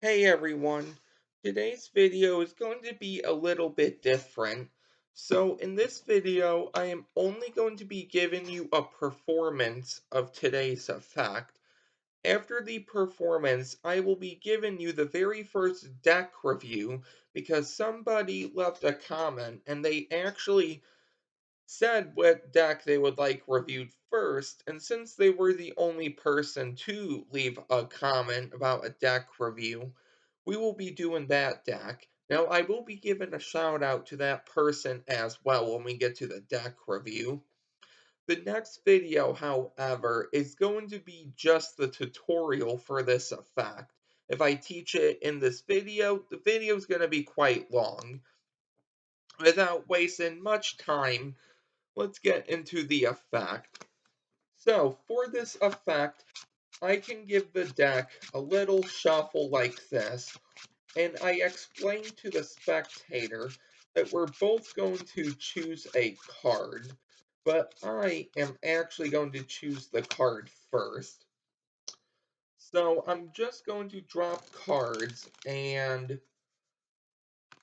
Hey everyone, today's video is going to be a little bit different. So in this video, I am only going to be giving you a performance of today's effect. After the performance, I will be giving you the very first deck review because somebody left a comment and they actually said what deck they would like reviewed first, and since they were the only person to leave a comment about a deck review, we will be doing that deck. Now, I will be giving a shout out to that person as well when we get to the deck review. The next video, however, is going to be just the tutorial for this effect. If I teach it in this video, the video is going to be quite long. Without wasting much time, let's get into the effect. So, for this effect, I can give the deck a little shuffle like this, and I explain to the spectator that we're both going to choose a card, but I am actually going to choose the card first. So, I'm just going to drop cards and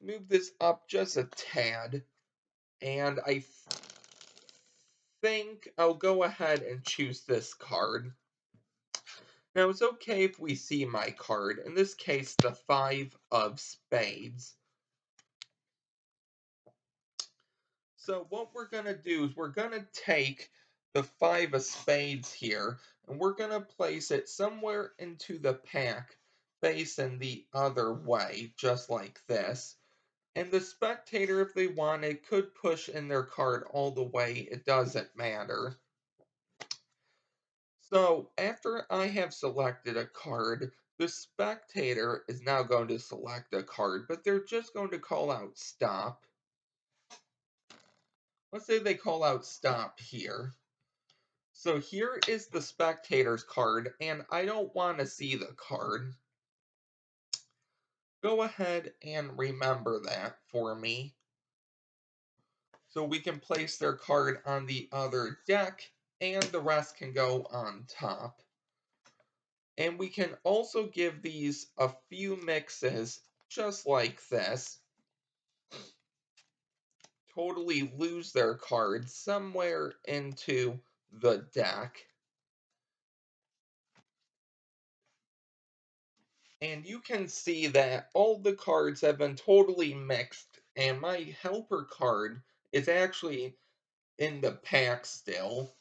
move this up just a tad, and I think I'll go ahead and choose this card. Now, it's okay if we see my card, in this case, the Five of Spades. So what we're going to do is we're going to take the Five of Spades here, and we're going to place it somewhere into the pack, facing the other way, just like this. And the spectator, if they wanted, could push in their card all the way, it doesn't matter. So after I have selected a card, the spectator is now going to select a card, but they're just going to call out stop. Let's say they call out stop here. So here is the spectator's card, and I don't want to see the card. Go ahead and remember that for me. So we can place their card on the other deck, and the rest can go on top. And we can also give these a few mixes, just like this. Totally lose their cards somewhere into the deck. And you can see that all the cards have been totally mixed, and my helper card is actually in the pack still.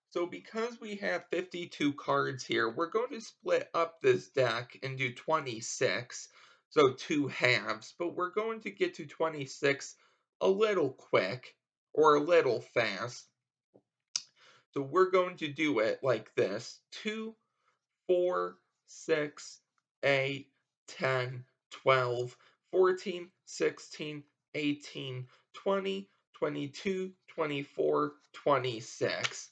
So because we have 52 cards here, we're going to split up this deck into 26, so two halves, but we're going to get to 26 a little quick, or a little fast. So we're going to do it like this: 2, 4, 6, 8, 10, 12, 14, 16, 18, 20, 22, 24, 26.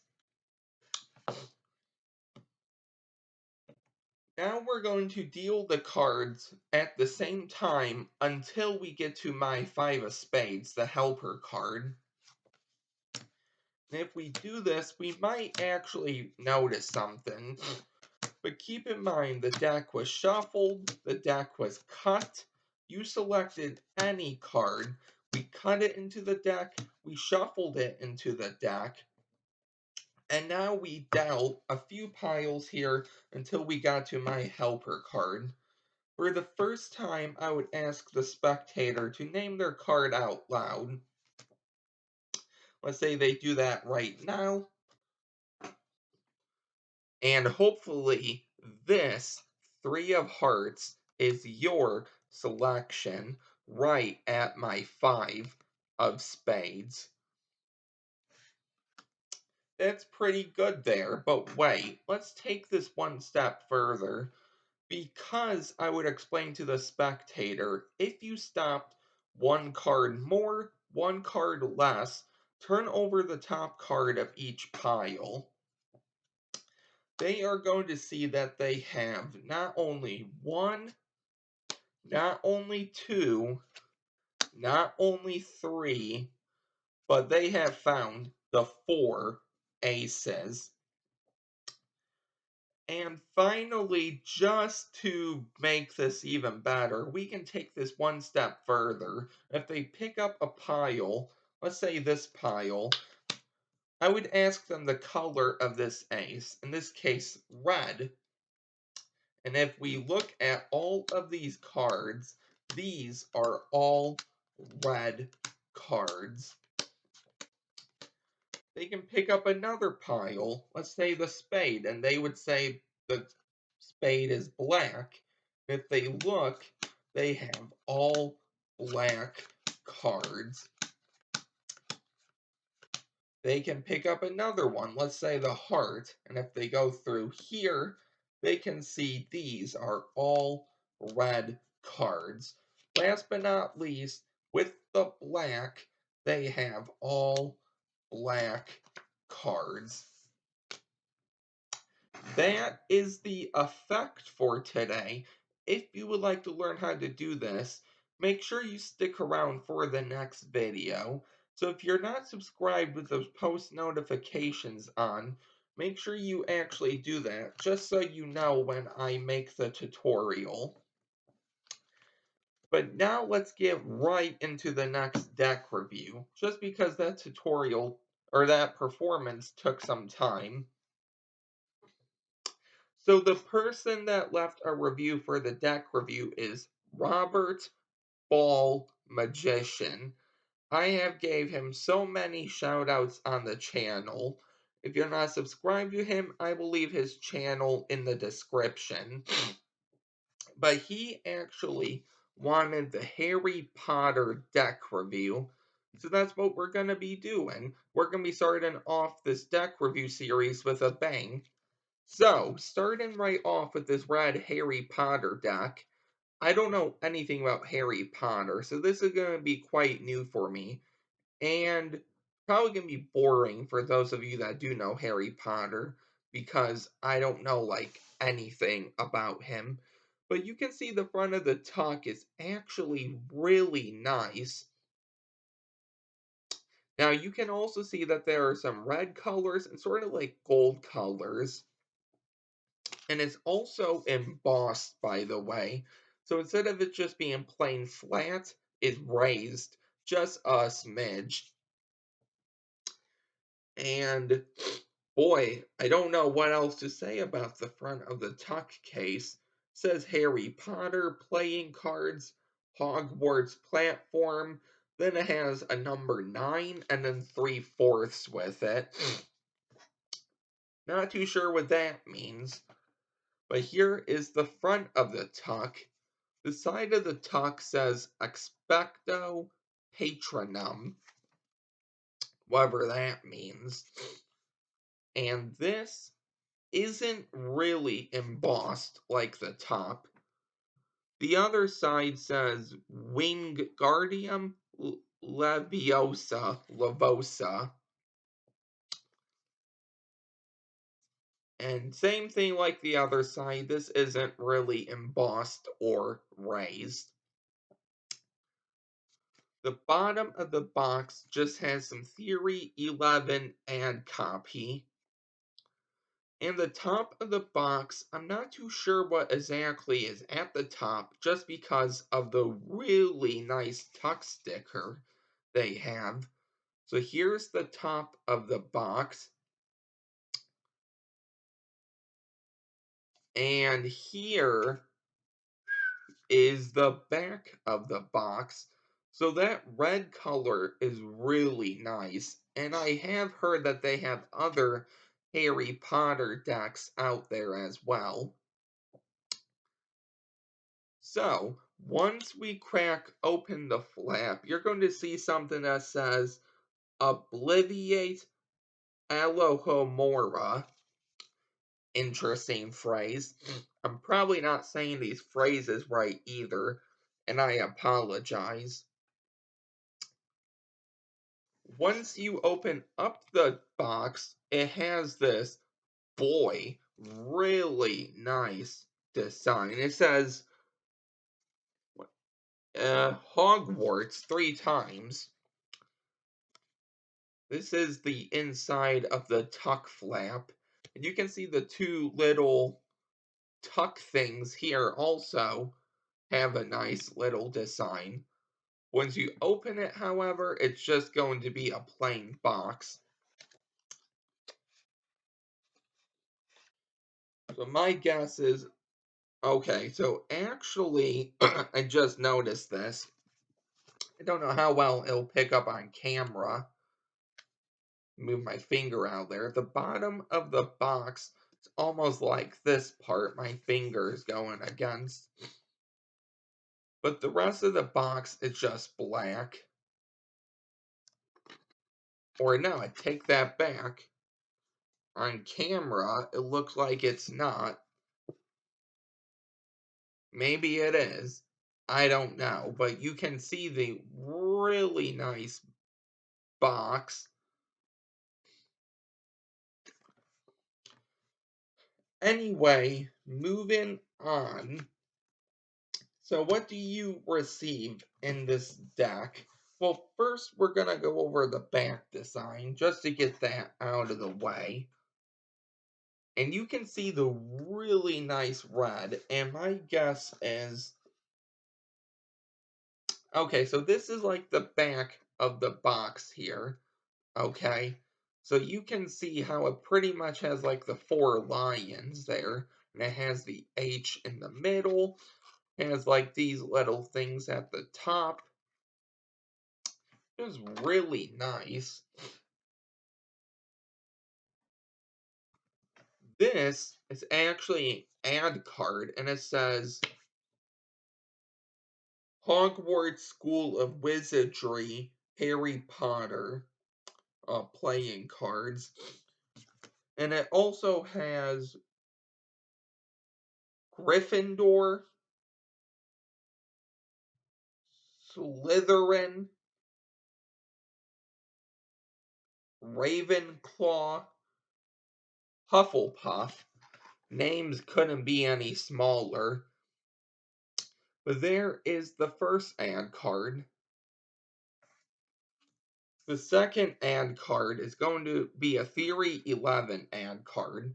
Now we're going to deal the cards at the same time until we get to my Five of Spades, the helper card. And if we do this, we might actually notice something. But keep in mind, the deck was shuffled, the deck was cut. You selected any card. We cut it into the deck, we shuffled it into the deck. And now we dealt a few piles here until we got to my helper card. For the first time, I would ask the spectator to name their card out loud. Let's say they do that right now. And hopefully, this Three of Hearts is your selection right at my Five of Spades. That's pretty good there, but wait, let's take this one step further. Because I would explain to the spectator, if you stopped one card more, one card less, turn over the top card of each pile. They are going to see that they have not only one, not only two, not only three, but they have found the four aces. And finally, just to make this even better, we can take this one step further. If they pick up a pile, let's say this pile, I would ask them the color of this ace, in this case, red. And if we look at all of these cards, these are all red cards. They can pick up another pile, let's say the spade, and they would say the spade is black. If they look, they have all black cards. They can pick up another one, let's say the heart, and if they go through here, they can see these are all red cards. Last but not least, with the black, they have all black cards. That is the effect for today. If you would like to learn how to do this, make sure you stick around for the next video. So if you're not subscribed with those post notifications on, make sure you actually do that, just so you know when I make the tutorial. But now let's get right into the next deck review, just because that tutorial, or that performance took some time. So the person that left a review for the deck review is Robert Ball Magician. I have gave him so many shoutouts on the channel. If you're not subscribed to him, I will leave his channel in the description. But he actually wanted the Harry Potter deck review. So that's what we're going to be doing. We're going to be starting off this deck review series with a bang. So, starting right off with this red Harry Potter deck, I don't know anything about Harry Potter, so this is going to be quite new for me, and probably going to be boring for those of you that do know Harry Potter, because I don't know, like, anything about him. But you can see the front of the tuck is actually really nice. Now, you can also see that there are some red colors and sort of like gold colors. And it's also embossed, by the way. So instead of it just being plain flat, it's raised just a smidge. And boy, I don't know what else to say about the front of the tuck case. It says Harry Potter playing cards, Hogwarts platform. Then it has a number 9 and then 3/4 with it. Not too sure what that means. But here is the front of the tuck. The side of the tuck says Expecto Patronum, whatever that means. And this isn't really embossed like the top. The other side says Wingardium Leviosa. And same thing like the other side, this isn't really embossed or raised. The bottom of the box just has some Theory 11 and copy. And the top of the box, I'm not too sure what exactly is at the top, just because of the really nice tuck sticker they have. So here's the top of the box. And here is the back of the box. So that red color is really nice. And I have heard that they have other Harry Potter decks out there as well. So, once we crack open the flap, you're going to see something that says Obliviate Alohomora. Interesting phrase. I'm probably not saying these phrases right either, and I apologize. Once you open up the box, it has this, boy, really nice design. It says Hogwarts 3 times. This is the inside of the tuck flap. And you can see the two little tuck things here also have a nice little design. Once you open it, however, it's just going to be a plain box. So my guess is, okay, so actually, I just noticed this. I don't know how well it'll pick up on camera. Move my finger out there. The bottom of the box is almost like this part my finger is going against. But the rest of the box is just black. Or no, I take that back. On camera, it looks like it's not. Maybe it is. I don't know. But you can see the really nice box. Anyway, moving on. So what do you receive in this deck? Well, first we're going to go over the back design just to get that out of the way. And you can see the really nice red, and my guess is, okay, so this is like the back of the box here, okay? So you can see how it pretty much has like the 4 lions there, and it has the H in the middle, it has like these little things at the top. It was really nice. This is actually an ad card, and it says Hogwarts School of Wizardry, Harry Potter playing cards. And it also has Gryffindor, Slytherin, Ravenclaw, Hufflepuff. Names couldn't be any smaller. But there is the first ad card. The second ad card is going to be a Theory 11 ad card.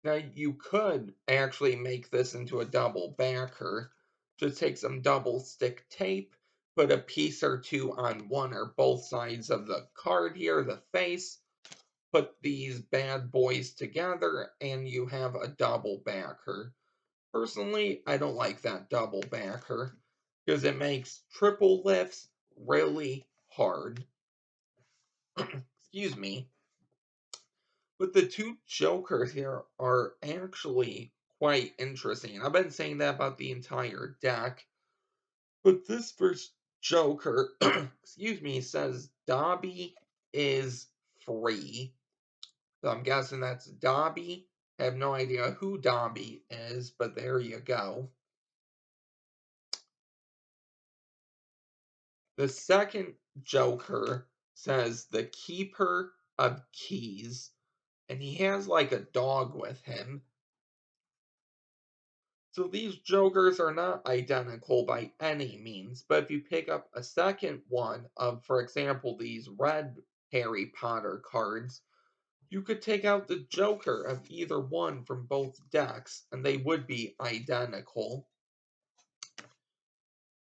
Now, you could actually make this into a double backer. Just take some double stick tape, put a piece or two on one or both sides of the card here, the face, put these bad boys together, and you have a double backer. Personally, I don't like that double backer because it makes triple lifts really hard. Excuse me. But the two Jokers here are actually quite interesting. I've been saying that about the entire deck. But this first Joker, excuse me, says Dobby is free. So I'm guessing that's Dobby. I have no idea who Dobby is, but there you go. The second Joker says the Keeper of Keys, and he has like a dog with him. So these Jokers are not identical by any means, but if you pick up a second one of, for example, these red Harry Potter cards, you could take out the Joker of either one from both decks, and they would be identical.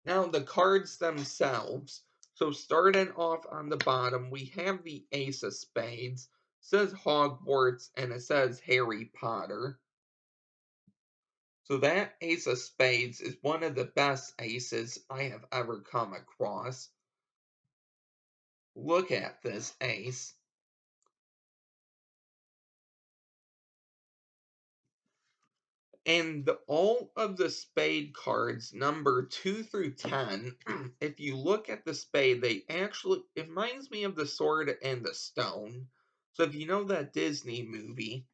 Now the cards themselves. So starting off on the bottom, we have the Ace of Spades. It says Hogwarts and it says Harry Potter. So that Ace of Spades is one of the best aces I have ever come across. Look at this ace. And all of the spade cards, number 2 through 10, if you look at the spade, they actually, it reminds me of the sword and the stone. So if you know that Disney movie,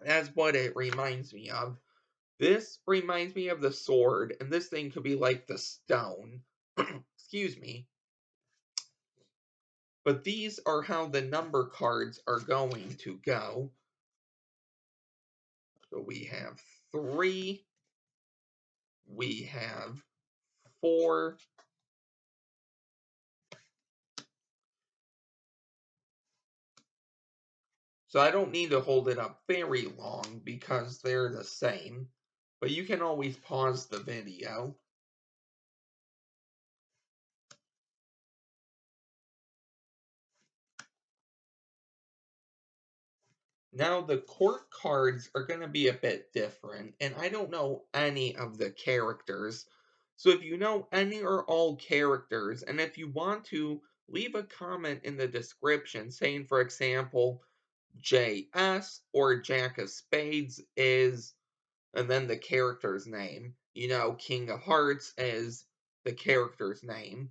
that's what it reminds me of. This reminds me of the sword, and this thing could be like the stone. Excuse me. But these are how the number cards are going to go. So we have 3, we have 4, so I don't need to hold it up very long because they're the same. but you can always pause the video. Now the court cards are going to be a bit different, and I don't know any of the characters. So if you know any or all characters, and if you want to, leave a comment in the description saying, for example, JS or Jack of Spades is, and then the character's name. You know, King of Hearts is the character's name.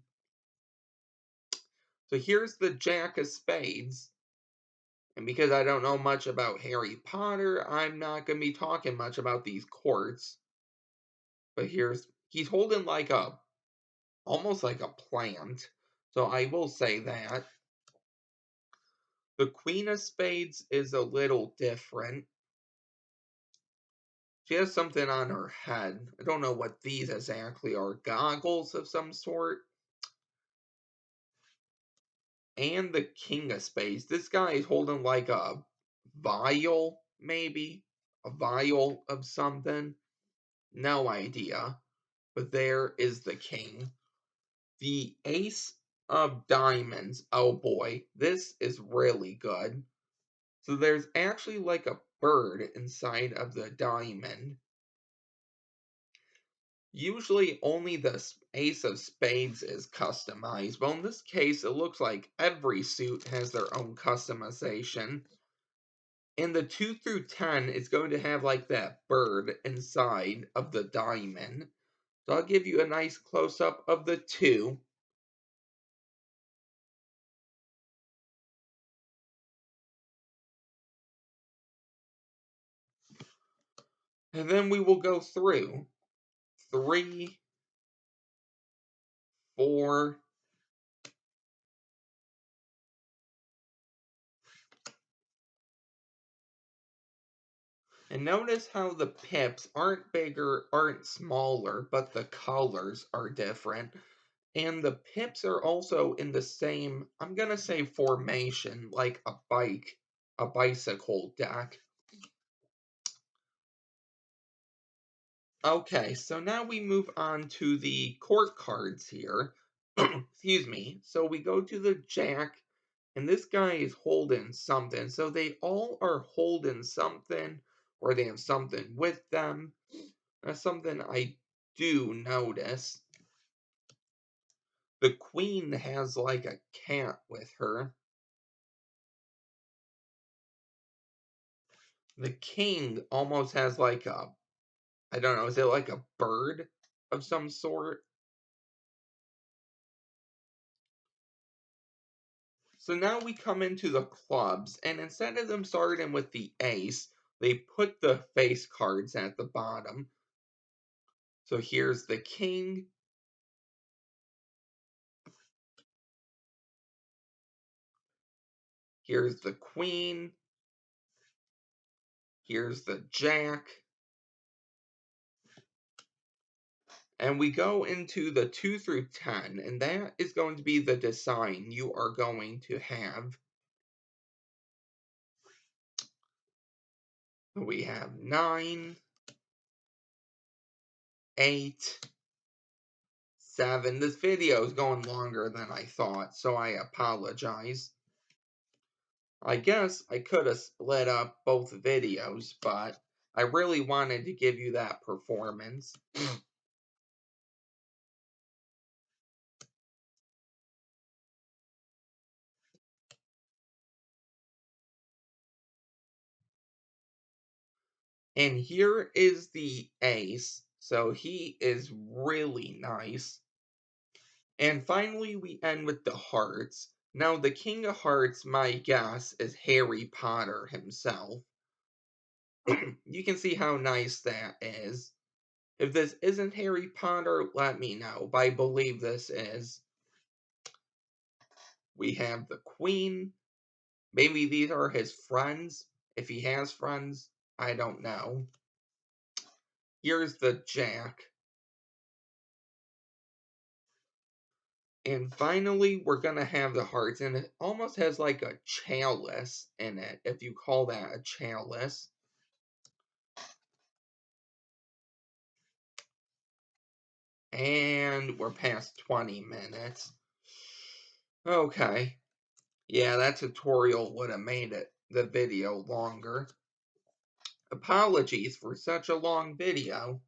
So here's the Jack of Spades. And because I don't know much about Harry Potter, I'm not going to be talking much about these courts. But he's holding like almost like a plant. So I will say that. The Queen of Spades is a little different. She has something on her head. I don't know what these exactly are. Goggles of some sort. And the King of Spades. This guy is holding like a vial, maybe? A vial of something. No idea. But there is the king. The ace of diamonds. Oh boy, this is really good. So there's actually like a bird inside of the diamond. Usually only the ace of spades is customized, but in this case it looks like every suit has their own customization. And the 2 through 10 is going to have like that bird inside of the diamond. So I'll give you a nice close-up of the 2. And then we will go through 3, 4, and notice how the pips aren't bigger, aren't smaller, but the colors are different. And the pips are also in the same, I'm gonna say formation, like a bicycle deck. Okay, so now we move on to the court cards here. Excuse me. So we go to the Jack, and this guy is holding something. So they all are holding something, or they have something with them. That's something I do notice. The queen has like a cat with her. The king almost has like I don't know, is it like a bird of some sort? So now we come into the clubs, and instead of them starting with the ace, they put the face cards at the bottom. So here's the king. Here's the queen. Here's the jack. And we go into the 2 through 10, and that is going to be the design you are going to have. We have 9, 8, 7. This video is going longer than I thought, so I apologize. I guess I could have split up both videos, but I really wanted to give you that performance. And here is the ace, so he is really nice. And finally, we end with the hearts. Now, the King of Hearts, my guess, is Harry Potter himself. You can see how nice that is. If this isn't Harry Potter, let me know, but I believe this is. We have the Queen. Maybe these are his friends. If he has friends, I don't know. Here's the Jack. And finally, we're going to have the hearts. And it almost has like a chalice in it, if you call that a chalice. And we're past 20 minutes. Okay. Yeah, that tutorial would have made the video longer. Apologies for such a long video.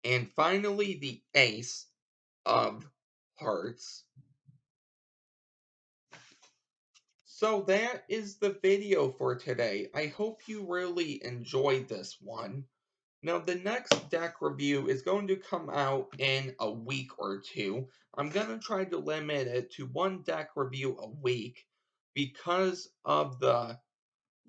And finally, the ace of hearts. So that is the video for today. I hope you really enjoyed this one. Now, the next deck review is going to come out in a week or two. I'm going to try to limit it to one deck review a week because of the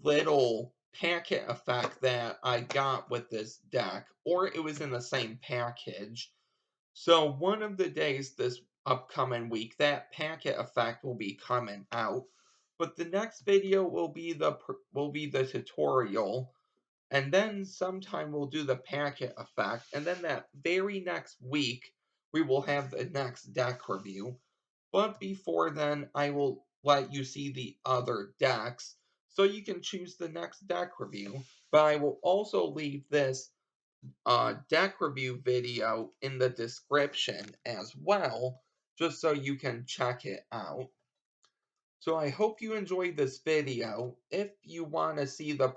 little packet effect that I got with this deck, or it was in the same package. So one of the days this upcoming week, that packet effect will be coming out. But the next video will be the tutorial, and then sometime we'll do the packet effect, and then that very next week we will have the next deck review. But before then, I will let you see the other decks so you can choose the next deck review. But I will also leave this deck review video in the description as well, just so you can check it out. So I hope you enjoyed this video. If you want to see the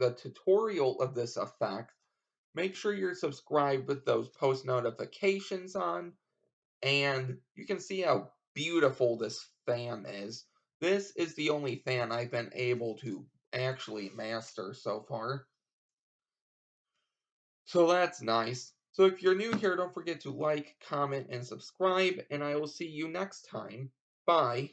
tutorial of this effect, make sure you're subscribed with those post notifications on, and you can see how beautiful this fan is. This is the only fan I've been able to actually master so far. So that's nice. So if you're new here, don't forget to like, comment, and subscribe, and I will see you next time. Bye.